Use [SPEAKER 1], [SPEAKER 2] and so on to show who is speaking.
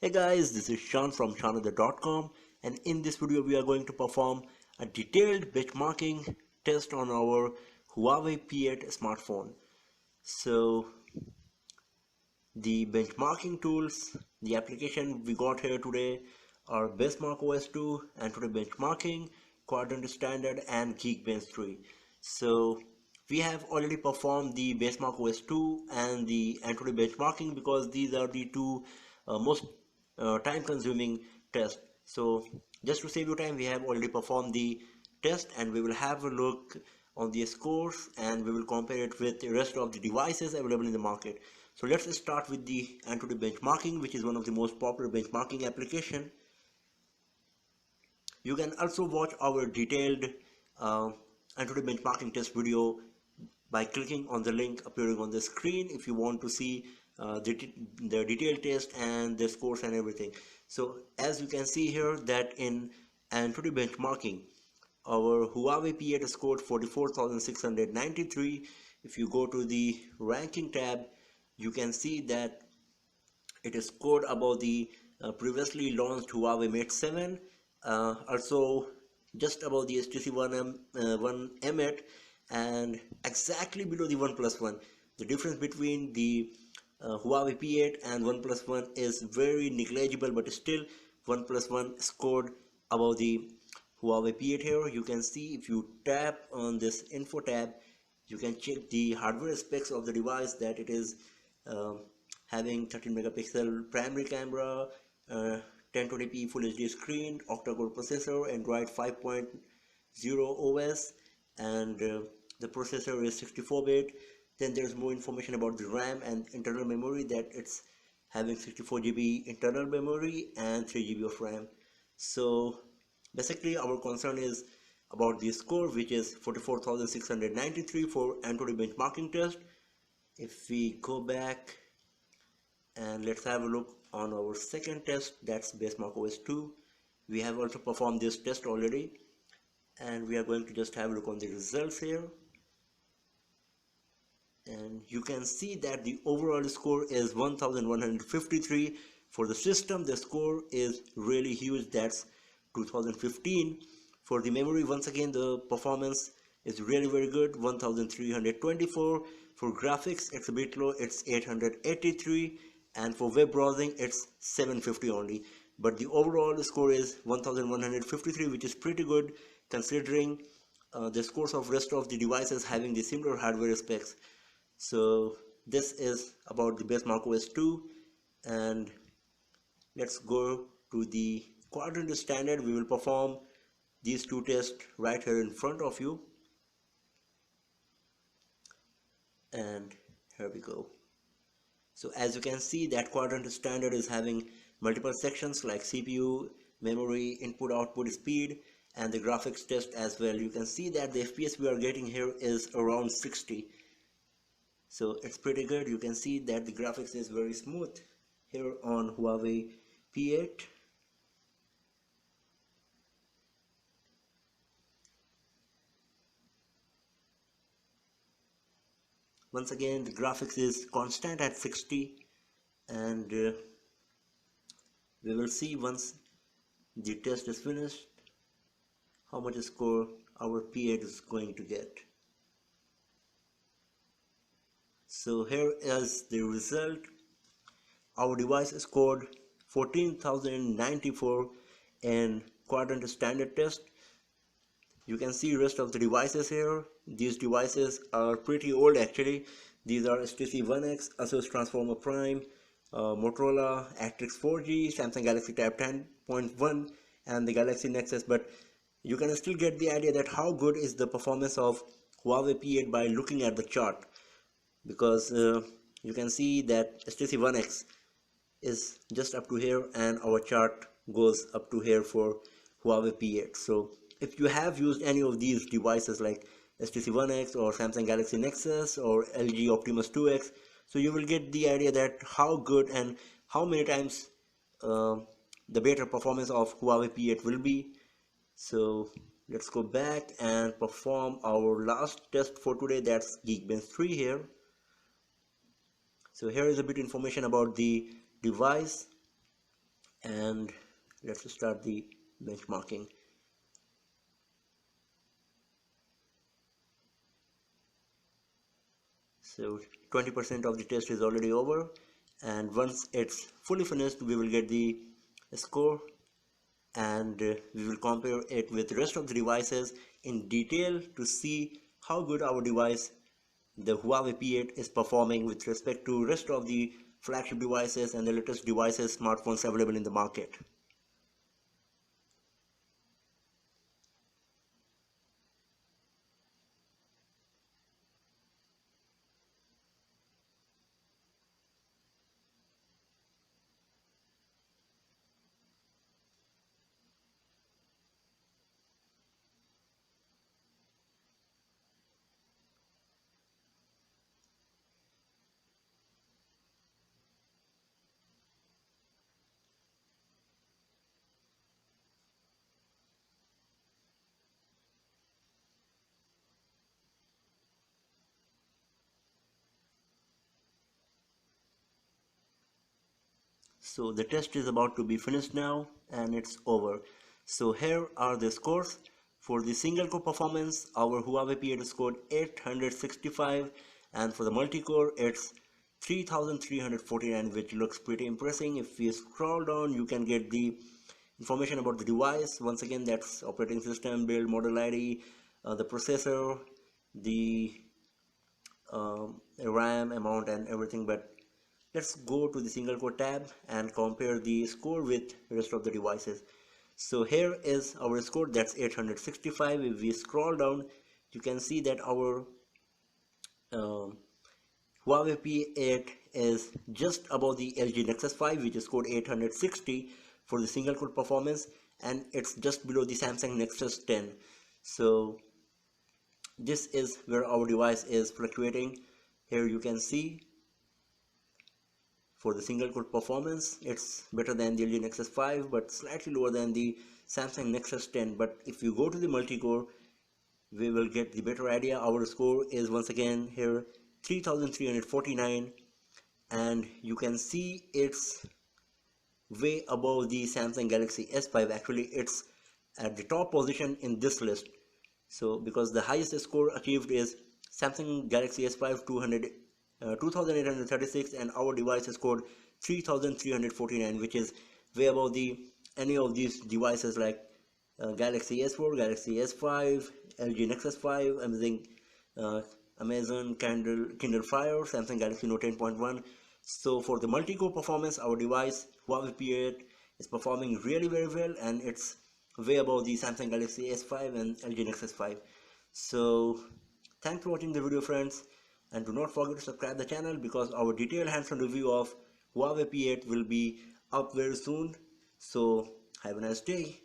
[SPEAKER 1] Hey guys, this is Sean from SeanOther.com, and in this video we are going to perform a detailed benchmarking test on our Huawei P8 smartphone. So the benchmarking tools, the application we got here today are BaseMark OS2, AnTuTu benchmarking, Quadrant standard and Geekbench 3. So we have already performed the BaseMark OS2 and the AnTuTu benchmarking because these are the two most time consuming tests. So just to save you time, we have already performed the test and we will have a look on the scores and we will compare it with the rest of the devices available in the market. So let's start with the AnTuTu benchmarking, which is one of the most popular benchmarking application. You can also watch our detailed uh, AnTuTu benchmarking test video by clicking on the link appearing on the screen if you want to see the detailed test and the scores and everything. So as you can see here that in AnTuTu benchmarking, our Huawei P8 scored 44,693. If you go to the ranking tab, you can see that it is scored above the previously launched Huawei Mate 7, also just above the HTC One M8, and exactly below the OnePlus One. The difference between the Huawei P8 and OnePlus One is very negligible, but still OnePlus One scored above the Huawei P8 here. You can see if you tap on this info tab, you can check the hardware specs of the device that it is um, having 13 megapixel primary camera, 1020p full HD screen, octa-core processor, Android 5.0 OS, and the processor is 64-bit. Then there's more information about the RAM and internal memory, that it's having 64 GB internal memory and 3 GB of RAM. So basically our concern is about the score, which is 44,693 for AnTuTu benchmarking test. If we go back and let's have a look on our second test, that's BaseMark OS2. We have also performed this test already and we are going to just have a look on the results here, and you can see that the overall score is 1153 for the system. The score is really huge, that's 2015. For the memory, once again the performance is really very good, 1324. For graphics it's a bit low, it's 883, and for web browsing it's 750 only, but the overall score is 1153, which is pretty good considering the scores of rest of the devices having the similar hardware specs. So this is about the BaseMark OS2, and let's go to the Quadrant standard. We will perform these two tests right here in front of you, and here we go. So as you can see that Quadrant standard is having multiple sections like CPU, memory, input output speed, and the graphics test as well. You can see that the FPS we are getting here is around 60. So it's pretty good. You can see that the graphics is very smooth here on Huawei P8. Once again the graphics is constant at 60, and we will see once the test is finished how much score our P8 is going to get. So here is the result. Our device scored 14,094 in Quadrant standard test. You can see rest of the devices here. These devices are pretty old actually. These are HTC One X, Asus Transformer Prime, Motorola Actrix 4G, Samsung Galaxy Tab 10.1, and the Galaxy Nexus. But you can still get the idea that how good is the performance of Huawei P8 by looking at the chart, because you can see that HTC One X is just up to here and our chart goes up to here for Huawei P8. So if you have used any of these devices like HTC One X or Samsung Galaxy Nexus or LG Optimus 2X, so you will get the idea that how good and how many times uh, the better performance of Huawei P8 will be. So let's go back and perform our last test for today, that's Geekbench 3 here. So here is a bit information about the device. and let's start the benchmarking. So 20% of the test is already over, and once it's fully finished we will get the score, and we will compare it with the rest of the devices in detail to see how good our device, the Huawei P8, is performing with respect to rest of the flagship devices and the latest devices, smartphones available in the market. So the test is about to be finished now, and it's over. So here are the scores. For the single core performance, our Huawei P8 scored 865, and for the multi-core it's 3349, which looks pretty impressive. If we scroll down, you can get the information about the device. Once again, that's operating system, build, model ID, the processor, the RAM amount and everything. But let's go to the single core tab and compare the score with the rest of the devices. So here is our score, that's 865. If we scroll down, you can see that our um Huawei P8 is just above the LG Nexus 5, which is scored 860 for the single core performance, and it's just below the Samsung Nexus 10. So this is where our device is fluctuating. Here you can see for the single core performance it's better than the LG Nexus 5 but slightly lower than the Samsung Nexus 10. But if you go to the multi-core, we will get the better idea. Our score is once again here 3349, and you can see it's way above the Samsung Galaxy S5. Actually it's at the top position in this list. So because the highest score achieved is Samsung Galaxy S5 2836, and our device scored 3349, which is way above the any of these devices like Galaxy S4, Galaxy S5, LG Nexus 5, uh, Amazon Kindle Fire, Samsung Galaxy Note 10.1. So for the multi-core performance, our device Huawei P8 is performing really very well, and it's way above the Samsung Galaxy S5 and LG Nexus 5. So thanks for watching the video, friends, and do not forget to subscribe the channel because our detailed hands-on review of Huawei P8 will be up very soon. So have a nice day.